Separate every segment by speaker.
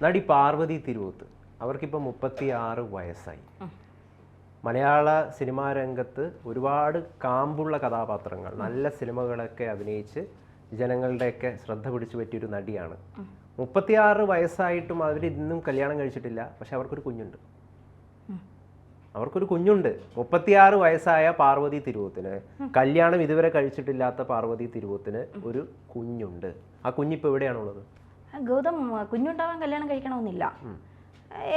Speaker 1: നടി പാർവതി തിരുവോത്ത് അവർക്കിപ്പോൾ 36 വയസ്സായി. മലയാള സിനിമാ രംഗത്ത് ഒരുപാട് കാമ്പുള്ള കഥാപാത്രങ്ങൾ, നല്ല സിനിമകളൊക്കെ അഭിനയിച്ച് ജനങ്ങളുടെയൊക്കെ ശ്രദ്ധ പിടിച്ചു പറ്റിയൊരു നടിയാണ്. 36 വയസ്സായിട്ടും അവർ ഇന്നും കല്യാണം കഴിച്ചിട്ടില്ല. പക്ഷെ അവർക്കൊരു കുഞ്ഞുണ്ട്. 36 വയസ്സായ പാർവതി തിരുവോത്തിന്, കല്യാണം ഇതുവരെ കഴിച്ചിട്ടില്ലാത്ത പാർവതി തിരുവോത്തിന് ഒരു കുഞ്ഞുണ്ട്. ആ കുഞ്ഞിപ്പോൾ എവിടെയാണുള്ളത്?
Speaker 2: ഗൗതം, കുഞ്ഞുണ്ടാവാൻ കല്യാണം കഴിക്കണമെന്നില്ല.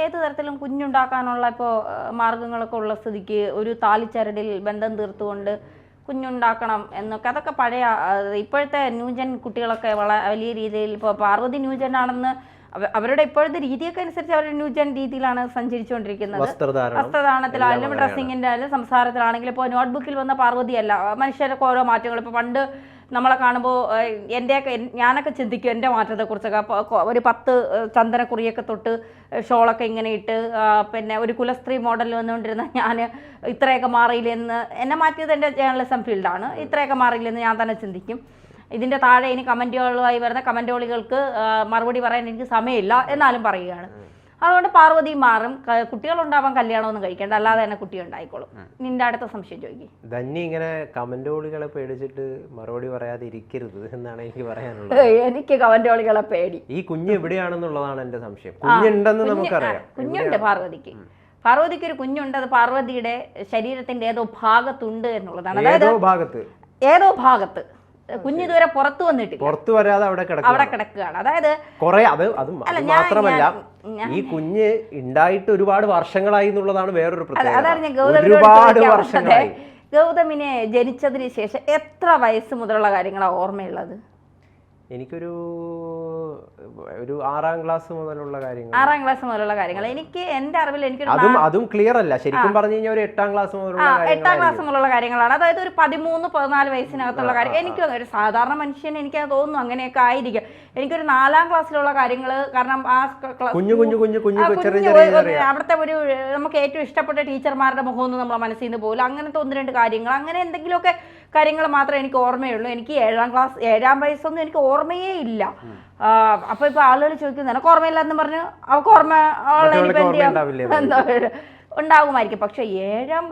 Speaker 2: ഏത് തരത്തിലും കുഞ്ഞുണ്ടാക്കാനുള്ള ഇപ്പോൾ മാർഗങ്ങളൊക്കെ ഉള്ള സ്ഥിതിക്ക് ഒരു താലിച്ചരടിൽ ബന്ധം തീർത്തുകൊണ്ട് കുഞ്ഞുണ്ടാക്കണം എന്നൊക്കെ, അതൊക്കെ പഴയ ഇപ്പോഴത്തെ ന്യൂജൻ കുട്ടികളൊക്കെ വലിയ രീതിയിൽ, ഇപ്പോൾ പാർവതി ന്യൂജൻ ആണെന്ന് അവരുടെ ഇപ്പോഴത്തെ രീതിയൊക്കെ അനുസരിച്ച് അവരുടെ ന്യൂജൻ രീതിയിലാണ് സഞ്ചരിച്ചുകൊണ്ടിരിക്കുന്നത്. വസ്ത്രധാരണത്തിലായാലും ഡ്രസ്സിങ്ങിൻ്റെ ആയാലും സംസാരത്തിലാണെങ്കിലും ഇപ്പോൾ നോട്ട്ബുക്കിൽ വന്ന പാർവതിയല്ല. മനുഷ്യരൊക്കെ ഓരോ മാറ്റങ്ങൾ. ഇപ്പോൾ പണ്ട് നമ്മളെ കാണുമ്പോൾ ഞാനൊക്കെ ചിന്തിക്കും എൻ്റെ മാറ്റത്തെക്കുറിച്ചൊക്കെ. ഒരു 10 ചന്ദനക്കുറിയൊക്കെ തൊട്ട് ഷോളൊക്കെ ഇങ്ങനെ ഇട്ട് പിന്നെ ഒരു കുലസ്ത്രീ മോഡൽ വന്നുകൊണ്ടിരുന്ന ഞാൻ ഇത്രയൊക്കെ മാറിയില്ലെന്ന്, എന്നെ മാറ്റിയത് എൻ്റെ ജേർണലിസം ഫീൽഡാണ്. ഇത്രയൊക്കെ മാറിയില്ലെന്ന് ഞാൻ തന്നെ ചിന്തിക്കും. ഇതിൻ്റെ താഴെ ഇനി കമൻറ്റുകളുമായി വരുന്ന കമൻറ്റോളികൾക്ക് മറുപടി പറയാൻ എനിക്ക് സമയമില്ല എന്നാലും പറയുകയാണ്. അതുകൊണ്ട് പാർവതി മാറും. കുട്ടികളുണ്ടാവാൻ കല്യാണമൊന്നും കഴിക്കേണ്ട, അല്ലാതെ തന്നെ കുട്ടി ഉണ്ടായിക്കോളും. നിന്റെ അടുത്ത സംശയം ചോദിക്കും.
Speaker 1: ധന്യ ഇങ്ങനെ കമന്റോളികളെ പേടിച്ചിട്ട് മറുപടി പറയാതെ ഇരിക്കരുത് എന്നാണ് എനിക്ക് പറയാനുള്ളത്.
Speaker 2: എനിക്ക് കമന്റോളികളെ പേടി.
Speaker 1: ഈ കുഞ്ഞ് എവിടെയാണെന്നുള്ളതാണ് എന്റെ സംശയം. കുഞ്ഞുണ്ടെന്ന് നമുക്കറിയാം.
Speaker 2: കുഞ്ഞുണ്ട് പാർവതിക്ക് ഒരു കുഞ്ഞുണ്ട്. അത് പാർവതിയുടെ ശരീരത്തിന്റെ ഏതോ ഭാഗത്തുണ്ട് എന്നുള്ളതാണ്. അതായത് ഏതോ ഭാഗത്ത് കുഞ്ഞ് ഇതുവരെ പുറത്തു വന്നിട്ടില്ല.
Speaker 1: പുറത്തു വരാതെ അവിടെ
Speaker 2: കിടക്കുകയാണ്. അതായത്
Speaker 1: കുറെ അത് മാത്രമല്ല, ഈ കുഞ്ഞ് ഉണ്ടായിട്ട് ഒരുപാട് വർഷങ്ങളായി എന്നുള്ളതാണ് വേറൊരു പ്രത്യേകത.
Speaker 2: അതാണ് ഞാൻ ഗൗതമിനോട് വർഷങ്ങളായി. ഗൗതമിനെ ജനിച്ചതിന് ശേഷം എത്ര വയസ്സ് മുതലുള്ള കാര്യങ്ങളാണ് ഓർമ്മയുള്ളത്?
Speaker 1: എനിക്കൊരു 6ാം ക്ലാസ് മുതലുള്ള കാര്യങ്ങൾ.
Speaker 2: 6ാം ക്ലാസ് മുതലുള്ള കാര്യങ്ങൾ എനിക്ക് എൻ്റെ അറിവിൽ
Speaker 1: അതും ക്ലിയർ അല്ല. ശരിക്കും പറഞ്ഞു കഴിഞ്ഞാൽ ഒരു 8ാം ക്ലാസ് മുതലുള്ള
Speaker 2: 8ാം ക്ലാസ് മുതലുള്ള കാര്യങ്ങളാണ്. അതായത് ഒരു 13-14 വയസ്സിനകത്തുള്ള കാര്യം. എനിക്ക് ഒരു സാധാരണ മനുഷ്യൻ എനിക്ക് തോന്നുന്നു അങ്ങനെയൊക്കെ ആയിരിക്കും. എനിക്കൊരു 4ാം ക്ലാസ്സിലുള്ള കാര്യങ്ങൾ, കാരണം ആ അവിടുത്തെ ഒരു നമുക്ക് ഏറ്റവും ഇഷ്ടപ്പെട്ട ടീച്ചർമാരുടെ മുഖമൊന്നും നമ്മളെ മനസ്സിൽ നിന്ന് പോലും, അങ്ങനത്തെ 1-2 കാര്യങ്ങൾ, അങ്ങനെ എന്തെങ്കിലുമൊക്കെ കാര്യങ്ങൾ മാത്രമേ എനിക്ക് ഓർമ്മയുള്ളൂ. എനിക്ക് 7ാം വയസ്സൊന്നും എനിക്ക് ഓർമ്മയേ ഇല്ല. അപ്പൊ ഇപ്പൊ ആളുകൾ ചോദിക്കുന്നു നിനക്ക് ഓർമ്മയില്ല എന്ന് പറഞ്ഞു. അവർക്ക് ഓർമ്മ ഉണ്ടാകുമായിരിക്കും. പക്ഷെ 7ാം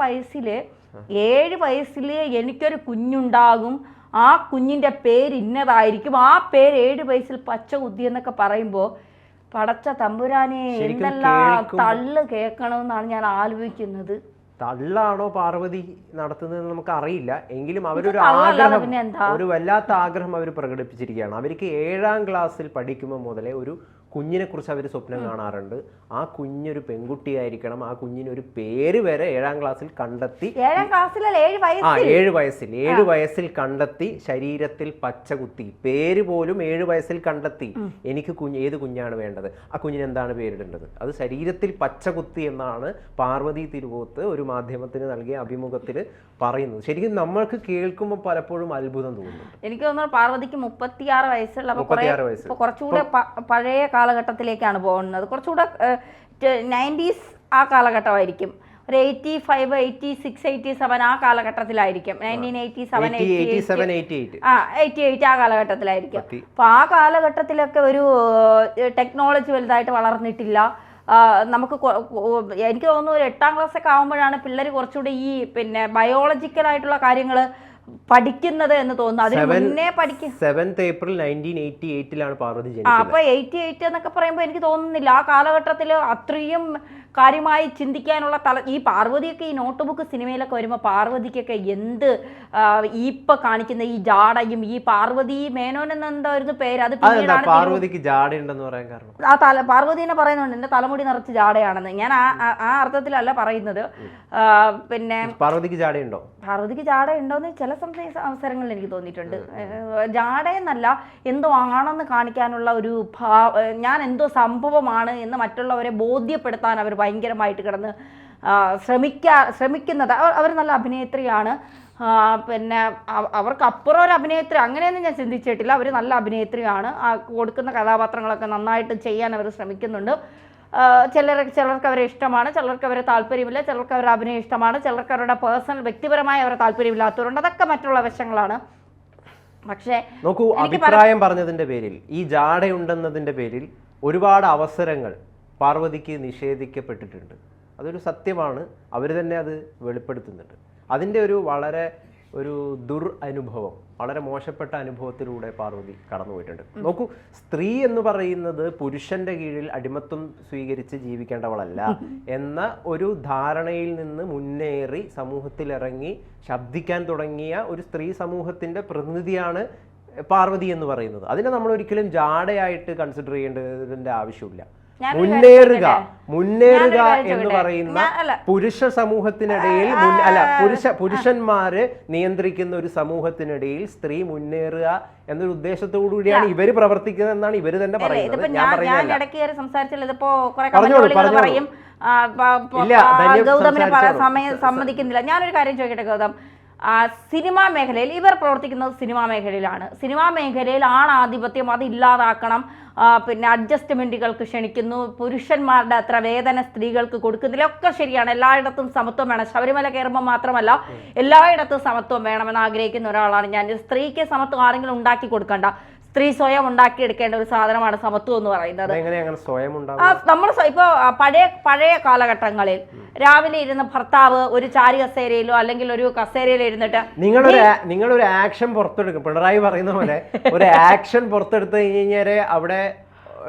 Speaker 2: വയസ്സിൽ എനിക്കൊരു കുഞ്ഞുണ്ടാകും. ആ കുഞ്ഞിന്റെ പേര് ഇന്നതായിരിക്കും. ആ പേര് 7 വയസ്സിൽ പച്ച കുത്തി എന്നൊക്കെ പറയുമ്പോ പടച്ച തമ്പുരാനെ എന്തെല്ലാം തള്ളു കേൾക്കണമെന്നാണ് ഞാൻ ആലോചിക്കുന്നത്.
Speaker 1: തള്ളാണോ പാർവതി നടത്തുന്നതെന്ന് നമുക്ക് അറിയില്ല. എങ്കിലും അവരൊരു ആഗ്രഹം, ഒരു വല്ലാത്ത ആഗ്രഹം അവർ പ്രകടിപ്പിച്ചിരിക്കുകയാണ്. അവർക്ക് 7ാം ക്ലാസ്സിൽ പഠിക്കുമ്പോൾ മുതലേ ഒരു കുഞ്ഞിനെ കുറിച്ച് അവർ സ്വപ്നം കാണാറുണ്ട്. ആ കുഞ്ഞൊരു പെൺകുട്ടിയായിരിക്കണം. ആ കുഞ്ഞിനൊരു പേര് വരെ 7ാം ക്ലാസ്സിൽ കണ്ടെത്തി. 7 വയസ്സിൽ കണ്ടെത്തി. ശരീരത്തിൽ പച്ച കുത്തി. പേര് പോലും 7 വയസ്സിൽ കണ്ടെത്തി. എനിക്ക് ഏത് കുഞ്ഞാണ് വേണ്ടത്, ആ കുഞ്ഞിന് എന്താണ് പേരിടേണ്ടത്, അത് ശരീരത്തിൽ പച്ച കുത്തി എന്നാണ് പാർവതി തിരുവോത്ത് ഒരു മാധ്യമത്തിന് നൽകിയ അഭിമുഖത്തിൽ പറയുന്നത്. ശരിക്കും നമ്മൾക്ക് കേൾക്കുമ്പോൾ പലപ്പോഴും അത്ഭുതം തോന്നുന്നു.
Speaker 2: എനിക്ക് തോന്നുന്നു പാർവതിക്ക് 36 വയസ്സുള്ള കുറച്ചുകൂടെ പഴയ കാലഘട്ടത്തിലേക്കാണ് പോകുന്നത്. കുറച്ചുകൂടെ 90s ആ കാലഘട്ടമായിരിക്കും. ഒരു 85, 86, 87 ആ കാലഘട്ടത്തിലായിരിക്കും. 1987, 88 ആ കാലഘട്ടത്തിലായിരിക്കും. അപ്പൊ ആ കാലഘട്ടത്തിലൊക്കെ ഒരു ടെക്നോളജി വലുതായിട്ട് വളർന്നിട്ടില്ല. നമുക്ക് എനിക്ക് തോന്നുന്നു ഒരു 8ാം ക്ലാസ്സൊക്കെ ആകുമ്പോഴാണ് പിള്ളേർ കുറച്ചുകൂടി ഈ പിന്നെ ബയോളജിക്കലായിട്ടുള്ള കാര്യങ്ങൾ പഠിക്കുന്നത് എന്ന് തോന്നുന്നു. അതിന് മുന്നേ പഠിക്കും.
Speaker 1: 7th April 1988 പാർവതി ജനിച്ചത്.
Speaker 2: അപ്പൊ 88 എന്നൊക്കെ പറയുമ്പോൾ എനിക്ക് തോന്നുന്നില്ല ആ കാലഘട്ടത്തിൽ അത്രയും കാര്യമായി ചിന്തിക്കാനുള്ള ഈ പാർവതിയൊക്കെ ഈ നോട്ട് ബുക്ക് സിനിമയിലൊക്കെ വരുമ്പോൾ പാർവതിക്കൊക്കെ എന്ത് ഇപ്പൊ കാണിക്കുന്ന ഈ ജാടയും, ഈ പാർവതി മേനോൻ എന്തായിരുന്നു പേര്, അത്
Speaker 1: പാർവതിക്ക് ജാടയുണ്ടെന്ന് പറയാൻ കാരണം
Speaker 2: പാർവതിനെ പറയുന്നുണ്ട് എന്റെ തലമുടി നിറച്ച് ജാടയാണെന്ന്. ഞാൻ ആ അർത്ഥത്തിലല്ല പറയുന്നത്. പിന്നെ പാർവതിക്ക് ജാടയുണ്ടോന്ന് ചില അവസരങ്ങളിൽ എനിക്ക് തോന്നിയിട്ടുണ്ട്. ജാടയെന്നല്ല, എന്തോ ആണെന്ന് കാണിക്കാനുള്ള ഒരു ഞാൻ എന്തോ സംഭവമാണ് എന്ന് മറ്റുള്ളവരെ ബോധ്യപ്പെടുത്താൻ അവർ ഭയങ്കരമായിട്ട് കിടന്ന് ശ്രമിക്കുന്നത്. അവർ നല്ല അഭിനേത്രിയാണ്. പിന്നെ അവർക്ക് അപ്പുറം ഒരു അഭിനേത്രി അങ്ങനെയൊന്നും ഞാൻ ചിന്തിച്ചിട്ടില്ല. അവർ നല്ല അഭിനേത്രിയാണ്. കൊടുക്കുന്ന കഥാപാത്രങ്ങളൊക്കെ നന്നായിട്ട് ചെയ്യാൻ അവർ ശ്രമിക്കുന്നുണ്ട്. ചിലർക്ക് അവരെ ഇഷ്ടമാണ്, ചിലർക്ക് അവരെ താല്പര്യമില്ല, ചിലർക്ക് അവരുടെ അഭിനയം ഇഷ്ടമാണ്, ചിലർക്ക് അവരുടെ പേഴ്സണൽ വ്യക്തിപരമായ അവരെ താല്പര്യമില്ലാത്തവരുണ്ട്. അതൊക്കെ മറ്റുള്ള വശങ്ങളാണ്. പക്ഷേ
Speaker 1: നോക്കൂ, അഭിപ്രായം പറഞ്ഞതിന്റെ പേരിൽ, ഈ ജാടയുണ്ടെന്നതിന്റെ പേരിൽ ഒരുപാട് അവസരങ്ങൾ പാർവതിക്ക് നിഷേധിക്കപ്പെട്ടിട്ടുണ്ട്. അതൊരു സത്യമാണ്. അവർ തന്നെ അത് വെളിപ്പെടുത്തുന്നുണ്ട്. അതിൻ്റെ വളരെ അനുഭവം, വളരെ മോശപ്പെട്ട അനുഭവത്തിലൂടെ പാർവതി കടന്നുപോയിട്ടുണ്ട്. നോക്കൂ, സ്ത്രീ എന്ന് പറയുന്നത് പുരുഷന്റെ കീഴിൽ അടിമത്വം സ്വീകരിച്ച് ജീവിക്കേണ്ടവളല്ല എന്ന ഒരു ധാരണയിൽ നിന്ന് മുന്നേറി സമൂഹത്തിലിറങ്ങി ശബ്ദിക്കാൻ തുടങ്ങിയ ഒരു സ്ത്രീ സമൂഹത്തിന്റെ പ്രതിനിധിയാണ് പാർവതി എന്ന് പറയുന്നത്. അതിനെ നമ്മൾ ഒരിക്കലും ജാടയായിട്ട് കൺസിഡർ ചെയ്യേണ്ടതിന്റെ ആവശ്യമില്ല. മുന്നേറുക എന്ന് പറയുന്ന പുരുഷ സമൂഹത്തിനിടയിൽ പുരുഷന്മാര് നിയന്ത്രിക്കുന്ന ഒരു സമൂഹത്തിനിടയിൽ സ്ത്രീ മുന്നേറുക എന്നൊരു ഉദ്ദേശത്തോടു കൂടിയാണ് ഇവര് പ്രവർത്തിക്കുന്നത് എന്നാണ് ഇവര് തന്നെ പറയുന്നത്.
Speaker 2: സമ്മതിക്കുന്നില്ല. ഞാനൊരു കാര്യം ചോദിക്കട്ടെ ഗൗതം, സിനിമാ മേഖലയിൽ ഇവർ പ്രവർത്തിക്കുന്നത് സിനിമാ മേഖലയിലാണ്. സിനിമാ മേഖലയിൽ ആണാധിപത്യം അത് ഇല്ലാതാക്കണം, പിന്നെ അഡ്ജസ്റ്റ്മെന്റുകൾക്ക് ക്ഷണിക്കുന്നു, പുരുഷന്മാരുടെ അത്ര വേതന സ്ത്രീകൾക്ക് കൊടുക്കുന്നില്ല, ഒക്കെ ശരിയാണ്. എല്ലായിടത്തും സമത്വം വേണം. ശബരിമല കയറുമ്പോൾ മാത്രമല്ല, എല്ലായിടത്തും സമത്വം വേണമെന്ന് ആഗ്രഹിക്കുന്ന ഒരാളാണ് ഞാൻ. സ്ത്രീക്ക് സമത്വം ആരെങ്കിലും ഉണ്ടാക്കി കൊടുക്കണ്ട, സ്ത്രീ സ്വയം ഉണ്ടാക്കിയെടുക്കേണ്ട ഒരു സാധനമാണ് സമത്വം എന്ന് പറയുന്നത്. നമ്മൾ ഇപ്പൊ പഴയ കാലഘട്ടങ്ങളിൽ രാവിലെ ഇരുന്ന് ഭർത്താവ് ഒരു ചാരി കസേരയിലോ അല്ലെങ്കിൽ ഒരു കസേരയിലോ ഇരുന്നിട്ട്
Speaker 1: നിങ്ങളൊരു ആക്ഷൻ പുറത്തെടുക്കും. പിണറായി പറയുന്ന പോലെ ഒരു ആക്ഷൻ പുറത്തെടുത്ത് കഴിഞ്ഞാൽ അവിടെ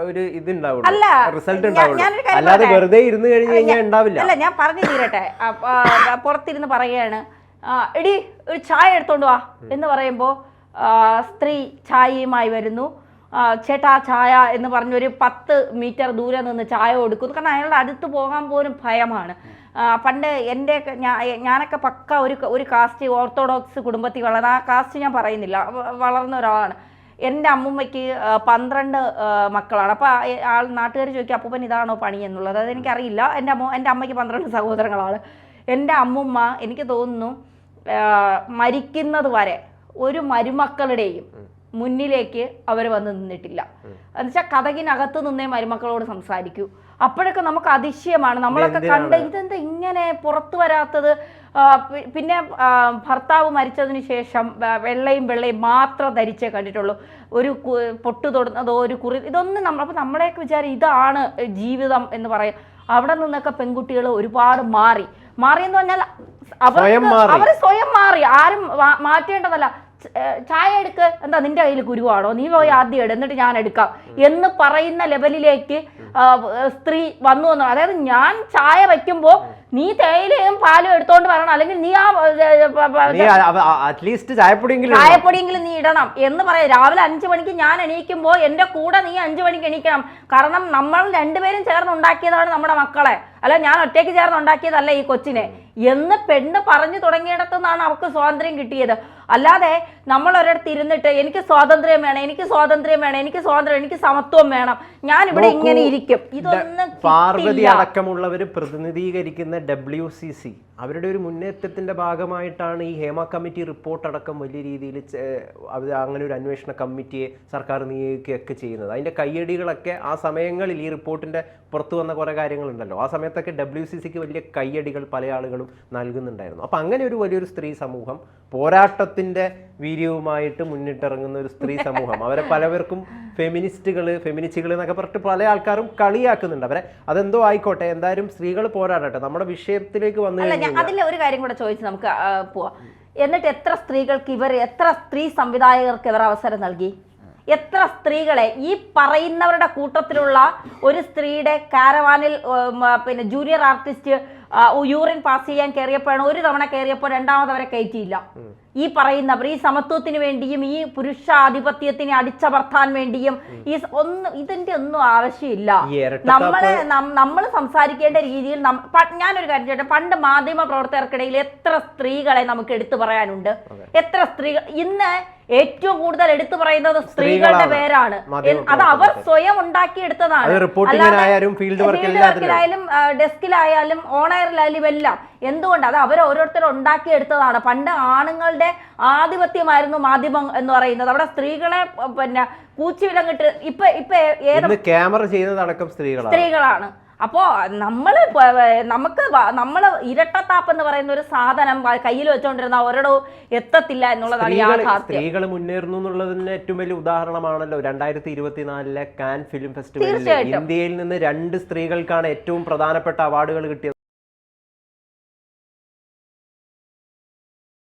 Speaker 1: ഒരു ഇതുണ്ടാവുള്ളൂ, റിസൾട്ട് ഉണ്ടാവുള്ളൂ. അല്ലാതെ വെറുതെ ഇരുന്ന് കഴിഞ്ഞ് കഴിഞ്ഞാൽ ഉണ്ടാവില്ല.
Speaker 2: അല്ല, ഞാൻ പറഞ്ഞു തീരട്ടെ. പുറത്തിരുന്ന് പറയുകയാണ്, എടി ഒരു ചായ എടുത്തോണ്ട് വാ എന്ന് പറയുമ്പോ സ്ത്രീ ചായയുമായി വരുന്നു. ചേട്ടാ ചായ എന്ന് പറഞ്ഞൊരു 10 മീറ്റർ ദൂരെ നിന്ന് ചായ കൊടുക്കുന്നു. കാരണം അയാളുടെ അടുത്ത് പോകാൻ പോലും ഭയമാണ്. പണ്ട് ഞാനൊക്കെ പക്ക ഒരു കാസ്റ്റ് ഓർത്തഡോക്സ് കുടുംബത്തിൽ വളർന്ന, ആ കാസ്റ്റ് ഞാൻ പറയുന്നില്ല, വളർന്ന ഒരാളാണ്. എൻ്റെ അമ്മുമ്മയ്ക്ക് 12 മക്കളാണ്. അപ്പോൾ നാട്ടുകാർ ചോദിക്കും അപ്പൂപ്പൻ ഇതാണോ പണി എന്നുള്ളത്. അതെനിക്കറിയില്ല. എൻ്റെ അമ്മയ്ക്ക് 12 സഹോദരങ്ങളാണ്. എൻ്റെ അമ്മുമ്മ എനിക്ക് തോന്നുന്നു മരിക്കുന്നത് വരെ ഒരു മരുമക്കളുടെയും മുന്നിലേക്ക് അവർ വന്ന് നിന്നിട്ടില്ല. എന്നുവെച്ചാൽ കഥകിനകത്ത് നിന്നേ മരുമക്കളോട് സംസാരിക്കൂ. അപ്പോഴൊക്കെ നമുക്ക് അതിശയമാണ്. നമ്മളൊക്കെ കണ്ട് ഇതെന്താ ഇങ്ങനെ പുറത്തു വരാത്തത്. പിന്നെ ഭർത്താവ് മരിച്ചതിന് ശേഷം വെള്ളയും മാത്രം ധരിച്ചേ കണ്ടിട്ടുള്ളൂ. ഒരു പൊട്ടു തൊടുന്നതോ ഒരു ഇതൊന്നും അപ്പോൾ നമ്മളെയൊക്കെ വിചാരം ഇതാണ് ജീവിതം എന്ന് പറയും. അവിടെ നിന്നൊക്കെ പെൺകുട്ടികൾ ഒരുപാട് മാറിയെന്ന് പറഞ്ഞാൽ അവർ സ്വയം മാറി. ആരും മാറ്റേണ്ടതല്ല. ചായ എടുക്ക്, എന്താ നിന്റെ കയ്യിൽ കുരുവാണോ, നീ പോയി ആദ്യം എടു എന്നിട്ട് ഞാൻ എടുക്കാം എന്ന് പറയുന്ന ലെവലിലേക്ക് സ്ത്രീ വന്നു എന്ന്. അതായത് ഞാൻ ചായ വയ്ക്കുമ്പോ നീ തേയിലയും പാലും എടുത്തോണ്ട് വരണം, അല്ലെങ്കിൽ നീ ചായപ്പൊടിയെങ്കിലും നീ ഇടണം എന്ന് പറയാം. രാവിലെ 5 മണിക്ക് ഞാൻ എണീക്കുമ്പോ എന്റെ കൂടെ നീ 5 മണിക്ക് എണീക്കണം. കാരണം നമ്മൾ രണ്ടുപേരും ചേർന്ന് ഉണ്ടാക്കിയതാണ് നമ്മുടെ മക്കളെ, അല്ല ഞാൻ ഒറ്റയ്ക്ക് ചേർന്ന് ഉണ്ടാക്കിയതല്ല ഈ കൊച്ചിനെ എന്ന് പെണ്ണ് പറഞ്ഞു തുടങ്ങിയിടത്തു നിന്നാണ് അവർക്ക് സ്വാതന്ത്ര്യം കിട്ടിയത്. അല്ലാതെ നമ്മൾ ഒരിടത്ത് ഇരുന്നിട്ട് എനിക്ക് സ്വാതന്ത്ര്യം വേണം, എനിക്ക് സമത്വം വേണം, ഞാൻ ഇവിടെ ഇങ്ങനെ ഇരിക്കും, ഇതൊന്നും
Speaker 1: പാർവതി അടക്കമുള്ളവർ പ്രതിനിധീകരിക്കുന്ന WCC അവരുടെ ഒരു മുന്നേറ്റത്തിന്റെ ഭാഗമായിട്ടാണ് ഈ ഹേമ കമ്മിറ്റി റിപ്പോർട്ട് അടക്കം വലിയ രീതിയിൽ അങ്ങനെ ഒരു അന്വേഷണ കമ്മിറ്റിയെ സർക്കാർ നിയോഗിക്കുകയൊക്കെ ചെയ്യുന്നത്. അതിന്റെ കയ്യടികളൊക്കെ ആ സമയങ്ങളിൽ ഈ റിപ്പോർട്ടിന്റെ പുറത്തു വന്ന കുറെ കാര്യങ്ങളുണ്ടല്ലോ, ആ സമയത്തൊക്കെ WCCക്ക് വലിയ കയ്യടികൾ പല ആളുകളും നൽകുന്നുണ്ടായിരുന്നു. അപ്പം അങ്ങനെ ഒരു വലിയൊരു സ്ത്രീ സമൂഹം, പോരാട്ടത്തിന്റെ വീര്യവുമായിട്ട് മുന്നിട്ടിറങ്ങുന്ന ഒരു സ്ത്രീ സമൂഹം, അവരെ പലവർക്കും ഫെമിനിസ്റ്റുകൾ എന്നൊക്കെ പറഞ്ഞിട്ട് പല ആൾക്കാരും കളിയാക്കുന്നുണ്ട് അവരെ. അതെന്തോ ആയിക്കോട്ടെ, എന്തായാലും സ്ത്രീകൾ പോരാടട്ടെ. നമ്മുടെ വിഷയത്തിലേക്ക് വന്നു കഴിഞ്ഞാൽ
Speaker 2: അതിൽ ഒരു കാര്യം കൂടെ ചോദിച്ച് നമുക്ക് പോവാം. എന്നിട്ട് എത്ര സ്ത്രീ സംവിധായകർക്ക് ഇവർ അവസരം നൽകി? എത്ര സ്ത്രീകളെ ഈ പറയുന്നവരുടെ കൂട്ടത്തിലുള്ള ഒരു സ്ത്രീയുടെ കാരവാനിൽ പിന്നെ ജൂനിയർ ആർട്ടിസ്റ്റ് യൂറിൻ പാസ് ചെയ്യാൻ കയറിയപ്പോഴാണ്, ഒരു തവണ കയറിയപ്പോൾ രണ്ടാമതവരെ കയറ്റിയില്ല. ഈ പറയുന്നവർ ഈ സമത്വത്തിന് വേണ്ടിയും ഈ പുരുഷാധിപത്യത്തിനെ അടിച്ചമർത്താൻ വേണ്ടിയും ഇതിന്റെ ഒന്നും ആവശ്യമില്ല. നമ്മൾ സംസാരിക്കേണ്ട രീതിയിൽ ഞാനൊരു കാര്യം ചോദിച്ചോട്ടെ, പണ്ട് മാധ്യമ പ്രവർത്തകർക്കിടയിൽ എത്ര സ്ത്രീകളെ നമുക്ക് എടുത്തു പറയാനുണ്ട്? എത്ര സ്ത്രീകൾ ഇന്ന് ഏറ്റവും കൂടുതൽ എടുത്തു പറയുന്നത് സ്ത്രീകളുടെ പേരാണ്. അത് അവർ സ്വയം ഉണ്ടാക്കിയെടുത്തതാണ്. ഫീൽഡ് വർക്കിലായാലും ഡെസ്കിലായാലും ഓണയറിലായാലും എല്ലാം. എന്തുകൊണ്ട്? അത് അവർ ഓരോരുത്തരും ഉണ്ടാക്കിയെടുത്തതാണ്. പണ്ട് ആണുങ്ങളുടെ ആധിപത്യമായിരുന്നു മാധ്യമം എന്ന് പറയുന്നത്. അവിടെ സ്ത്രീകളെ പിന്നെ കൂച്ചിവിലങ്ങിട്ട് ഇപ്പൊ ഏത്
Speaker 1: ക്യാമറ ചെയ്യുന്നതടക്കം സ്ത്രീകളാണ്.
Speaker 2: അപ്പോൾ നമ്മൾ ഇരട്ടത്താപ്പ് എന്ന് പറയുന്ന ഒരു സാധനം കയ്യിൽ വെച്ചോണ്ടിരുന്ന ഒരിടവും എത്തത്തില്ല എന്നുള്ളതാണ് യാഥാർത്ഥ്യം.
Speaker 1: സ്ത്രീകൾ മുന്നേറുന്നു എന്നുള്ളതിന് ഏറ്റവും വലിയ ഉദാഹരണമാണല്ലോ 2024 കാൻ ഫിലിം ഫെസ്റ്റിവലിൽ ഇന്ത്യയിൽ നിന്ന് 2 സ്ത്രീകൾക്കാണ് ഏറ്റവും പ്രധാനപ്പെട്ട അവാർഡുകൾ കിട്ടിയത്.